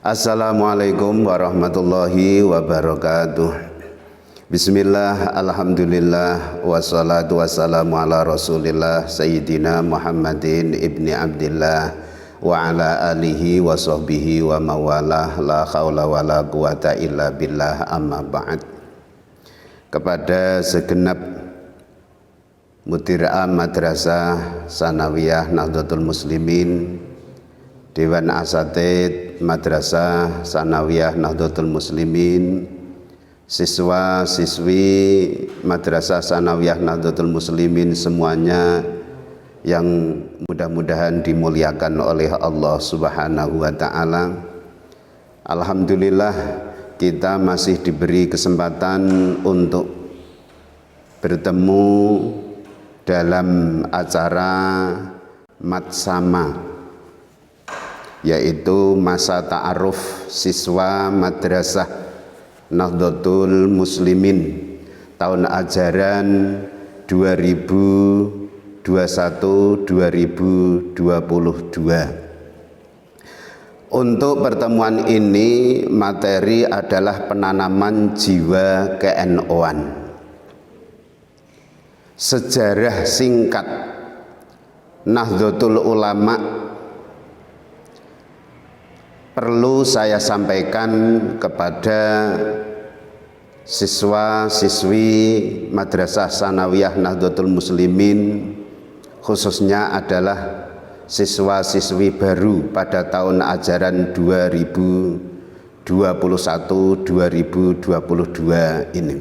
Assalamualaikum warahmatullahi wabarakatuh. Bismillah, alhamdulillah, wassalatu wassalamu ala rasulillah Sayyidina Muhammadin ibni Abdillah wa ala alihi wa sahbihi wa mawalah, la khawla wa la quwata illa billah, amma ba'd. Kepada segenap Mudirah Madrasah Sanawiyah Nahdlatul Muslimin, Dewan Asatidz Madrasah Sanawiyah Nahdlatul Muslimin, siswa-siswi Madrasah Sanawiyah Nahdlatul Muslimin semuanya yang mudah-mudahan dimuliakan oleh Allah Subhanahu wa taala. Alhamdulillah kita masih diberi kesempatan untuk bertemu dalam acara Matsama, yaitu masa ta'aruf siswa Madrasah Nahdlatul Muslimin tahun ajaran 2021-2022. Untuk pertemuan ini materi adalah penanaman jiwa ke-NU-an. Sejarah singkat Nahdlatul Ulama perlu saya sampaikan kepada siswa-siswi Madrasah Sanawiyah Nahdlatul Muslimin, khususnya adalah siswa-siswi baru pada tahun ajaran 2021-2022 ini.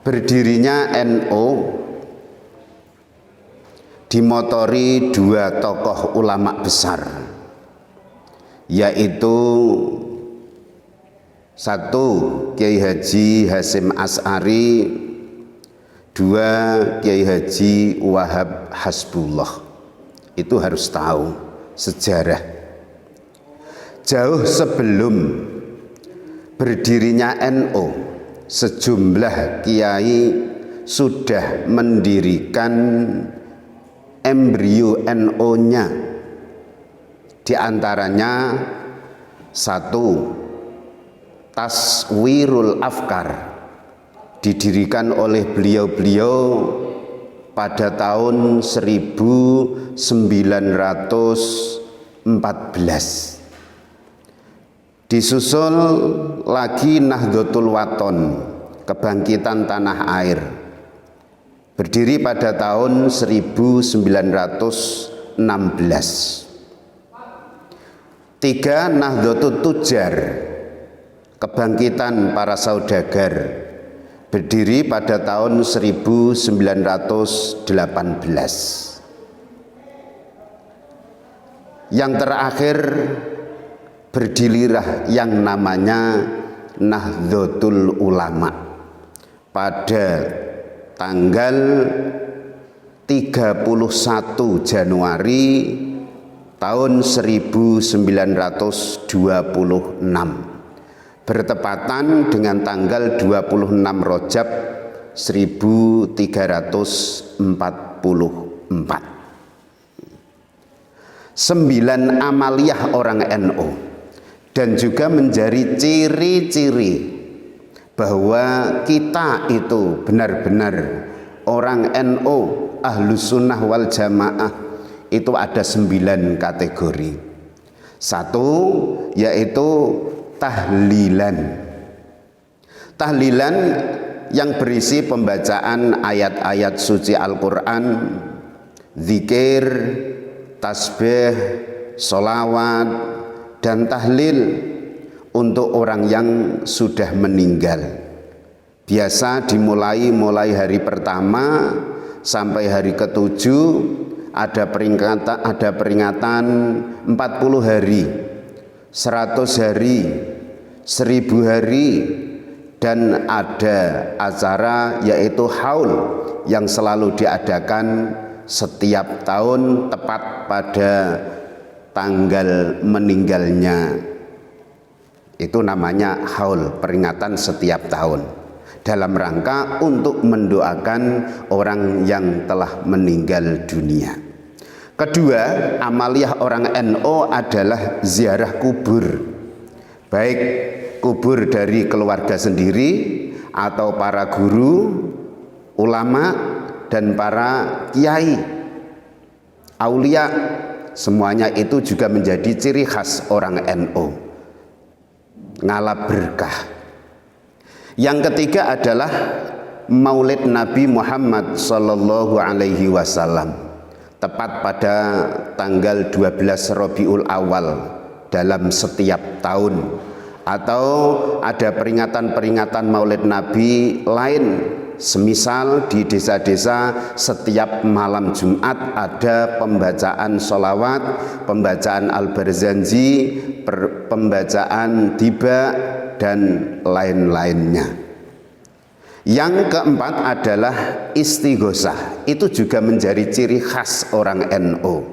Berdirinya NU dimotori dua tokoh ulama besar, yaitu satu Kiai Haji Hasyim Asy'ari, dua Kiai Haji Wahab Hasbullah. Itu harus tahu sejarah. Jauh sebelum berdirinya NU, sejumlah kiai sudah mendirikan embrio NU-nya. Di antaranya satu, Taswirul Afkar, didirikan oleh beliau-beliau pada tahun 1914. Disusul lagi Nahdlatul Wathon, kebangkitan tanah air, berdiri pada tahun 1916. Tiga, Nahdlatul Tujar, kebangkitan para saudagar, berdiri pada tahun 1918. Yang terakhir berdirilah yang namanya Nahdlatul Ulama pada tanggal 31 Januari tahun 1926, bertepatan dengan tanggal 26 Rajab 1344. 9 amaliyah orang NU, dan juga menjadi ciri-ciri bahwa kita itu benar-benar orang NU Ahlus Sunnah wal Jamaah. Itu ada 9 kategori. Satu, yaitu tahlilan. Tahlilan yang berisi pembacaan ayat-ayat suci Al-Quran, zikir, tasbih, sholawat, dan tahlil untuk orang yang sudah meninggal. Biasa dimulai hari pertama sampai hari ke-7. Ada peringatan 40 hari, 100 hari, 1000 hari, dan ada acara yaitu haul yang selalu diadakan setiap tahun tepat pada tanggal meninggalnya. Itu namanya haul, peringatan setiap tahun, dalam rangka untuk mendoakan orang yang telah meninggal dunia. Kedua, amaliyah orang NU adalah ziarah kubur. baik kubur dari keluarga sendiri atau para guru, ulama dan para kiai, aulia, semuanya itu juga menjadi ciri khas orang NU, ngalap berkah. Yang ketiga adalah Maulid Nabi Muhammad Sallallahu Alaihi Wasallam, tepat pada tanggal 12 Rabiul Awal dalam setiap tahun, atau ada peringatan-peringatan Maulid Nabi lain, semisal di desa-desa setiap malam Jumat ada pembacaan sholawat, pembacaan Al-Barzanji, pembacaan tiba dan lain-lainnya. Yang keempat adalah istighosah. Itu juga menjadi ciri khas orang NU.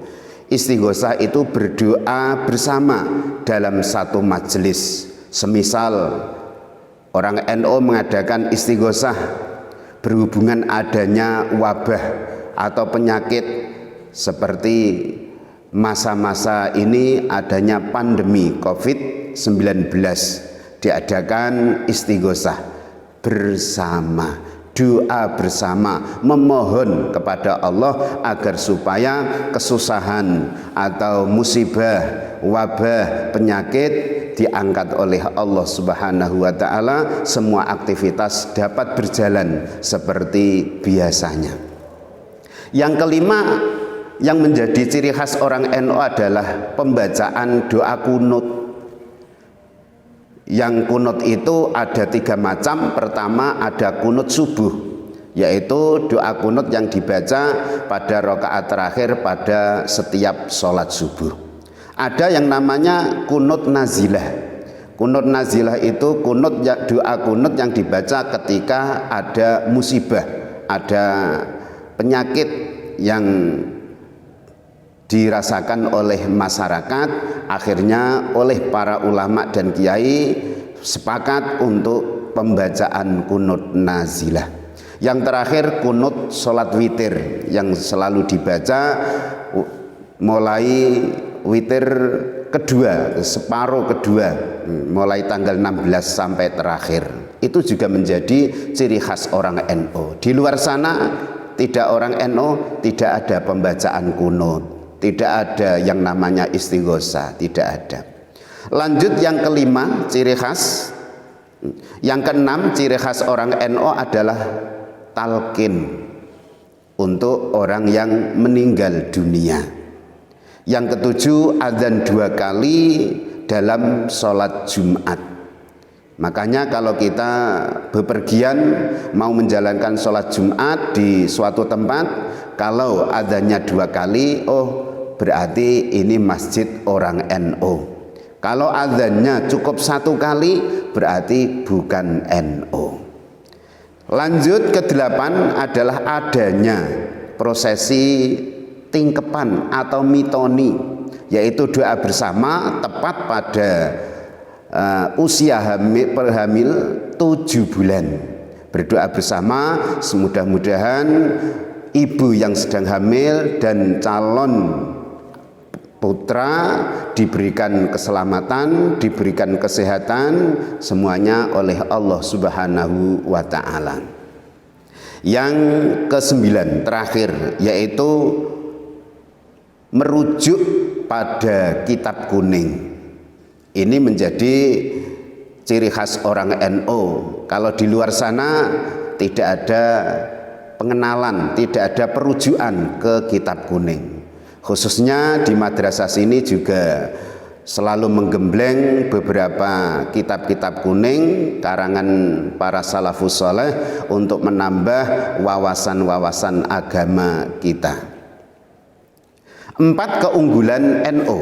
Istighosah itu berdoa bersama dalam satu majelis. Semisal orang NU mengadakan istighosah berhubungan adanya wabah atau penyakit seperti masa-masa ini adanya pandemi COVID-19, diadakan istighosah bersama, doa bersama, memohon kepada Allah agar supaya kesusahan atau musibah, wabah, penyakit diangkat oleh Allah Subhanahu wa taala, semua aktivitas dapat berjalan seperti biasanya. Yang kelima yang menjadi ciri khas orang NU adalah pembacaan doa kunut. Yang kunut itu ada 3 macam. Pertama ada kunut subuh, yaitu doa kunut yang dibaca pada rakaat terakhir pada setiap sholat subuh. Ada yang namanya kunut nazilah. Kunut nazilah itu doa kunut yang dibaca ketika ada musibah, ada penyakit yang dirasakan oleh masyarakat, akhirnya oleh para ulama dan kiai sepakat untuk pembacaan kunut nazilah. Yang terakhir kunut sholat witir yang selalu dibaca mulai witir kedua, separuh kedua, mulai tanggal 16 sampai terakhir. Itu juga menjadi ciri khas orang NU. Di luar sana tidak, orang NU tidak ada pembacaan kunut, tidak ada yang namanya istighosah, tidak ada. Lanjut yang kelima ciri khas. Yang keenam ciri khas orang NU adalah talqin untuk orang yang meninggal dunia. Yang ketujuh adzan 2 kali dalam sholat Jumat. Makanya kalau kita bepergian mau menjalankan sholat Jumat di suatu tempat, kalau adzannya 2 kali, oh berarti ini masjid orang NU. Kalau adzannya cukup 1 kali, berarti bukan NU. Lanjut ke-8 adalah adanya prosesi tingkepan atau mitoni, yaitu doa bersama tepat pada usia hamil 7 bulan. Berdoa bersama, semudah-mudahan ibu yang sedang hamil dan calon putra diberikan keselamatan, diberikan kesehatan, semuanya oleh Allah Subhanahu wa ta'ala. Yang ke-9 terakhir, yaitu merujuk pada kitab kuning. Ini menjadi ciri khas orang NU. Kalau di luar sana tidak ada pengenalan, tidak ada perujukan ke kitab kuning. Khususnya di madrasah sini juga selalu menggembleng beberapa kitab-kitab kuning karangan para salafus saleh untuk menambah wawasan-wawasan agama kita. 4 keunggulan NU.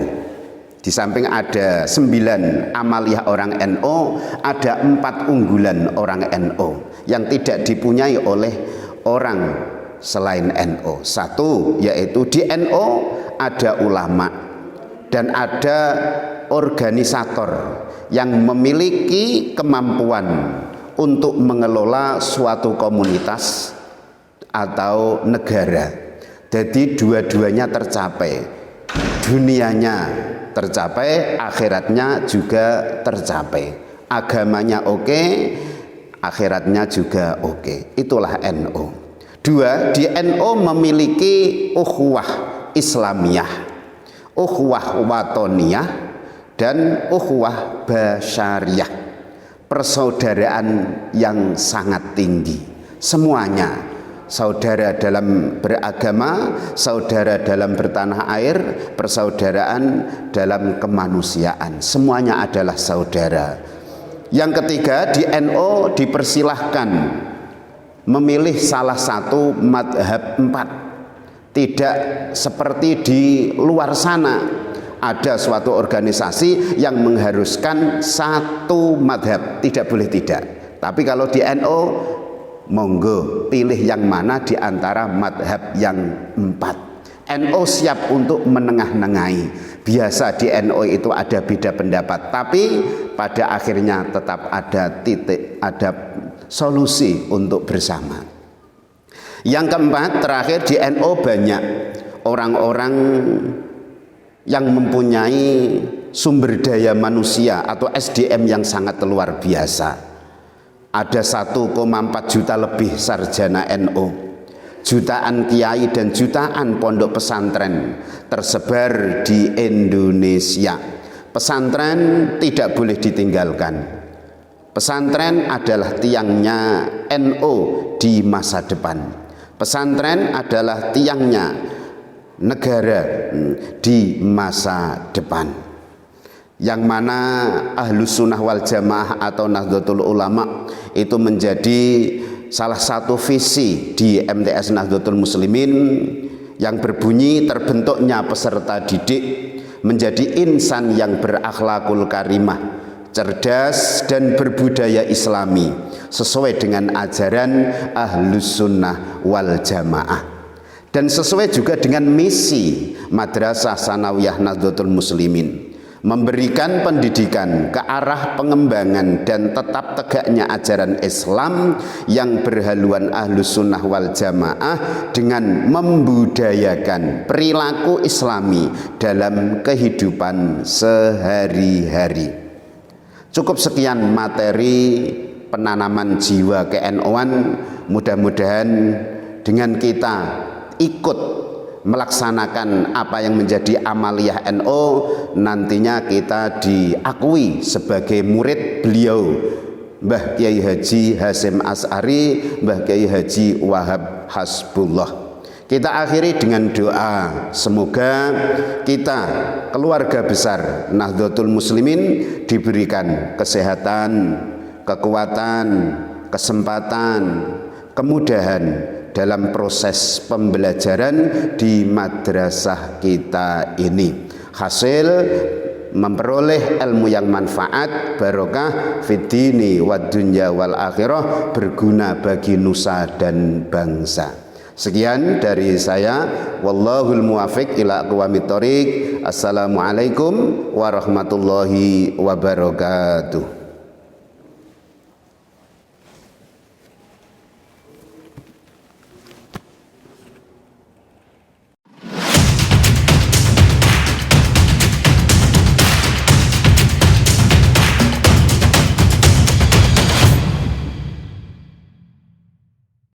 Di samping ada 9 amaliyah orang NU, ada 4 unggulan orang NU yang tidak dipunyai oleh orang selain NU. 1, yaitu di NU ada ulama dan ada organisator yang memiliki kemampuan untuk mengelola suatu komunitas atau negara. Jadi dua-duanya tercapai. dunianya tercapai, akhiratnya juga tercapai. Agamanya oke, akhiratnya juga oke. Itulah NU. Dua, di NU memiliki ukhuwah Islamiyah, ukhuwah watoniyah, dan ukhuwah basyariyah, persaudaraan yang sangat tinggi. Semuanya saudara dalam beragama, saudara dalam bertanah air, persaudaraan dalam kemanusiaan, semuanya adalah saudara. Yang ketiga, di NU dipersilahkan memilih salah satu madhab 4. Tidak seperti di luar sana ada suatu organisasi yang mengharuskan satu madhab, tidak boleh tidak. Tapi kalau di NU, monggo pilih yang mana di antara madhab yang 4. NU siap untuk menengah-nengahi. Biasa di NU itu ada beda pendapat, tapi pada akhirnya tetap ada titik, ada solusi untuk bersama. Yang keempat, terakhir, di NU banyak orang-orang yang mempunyai sumber daya manusia atau SDM yang sangat luar biasa. Ada 1,4 juta lebih sarjana NU, jutaan kiai dan jutaan pondok pesantren tersebar di Indonesia. Pesantren tidak boleh ditinggalkan. Pesantren adalah tiangnya NU di masa depan. Pesantren adalah tiangnya negara di masa depan. Yang mana Ahlus Sunnah wal Jamaah atau Nahdlatul Ulama itu menjadi salah satu visi di MTS Nahdlatul Muslimin yang berbunyi terbentuknya peserta didik menjadi insan yang berakhlakul karimah, cerdas dan berbudaya Islami sesuai dengan ajaran Ahlus Sunnah wal Jamaah, dan sesuai juga dengan misi Madrasah Sanawiyah Nahdlatul Muslimin, memberikan pendidikan ke arah pengembangan dan tetap tegaknya ajaran Islam yang berhaluan Ahlus Sunnah wal Jamaah dengan membudayakan perilaku Islami dalam kehidupan sehari-hari. Cukup sekian materi penanaman jiwa ke-NU-an. Mudah-mudahan dengan kita ikut melaksanakan apa yang menjadi amaliyah NU, nantinya kita diakui sebagai murid beliau Mbah Kiai Haji Hasyim Asy'ari, Mbah Kiai Haji Wahab Hasbullah. Kita akhiri dengan doa, semoga kita keluarga besar Nahdlatul Muslimin diberikan kesehatan, kekuatan, kesempatan, kemudahan dalam proses pembelajaran di madrasah kita ini. Hasil memperoleh ilmu yang manfaat, barokah fid dini wad dunya wal akhirah, berguna bagi nusa dan bangsa. Sekian dari saya, wallahul muwafiq ila aqwamit thoriq. Assalamualaikum warahmatullahi wabarakatuh.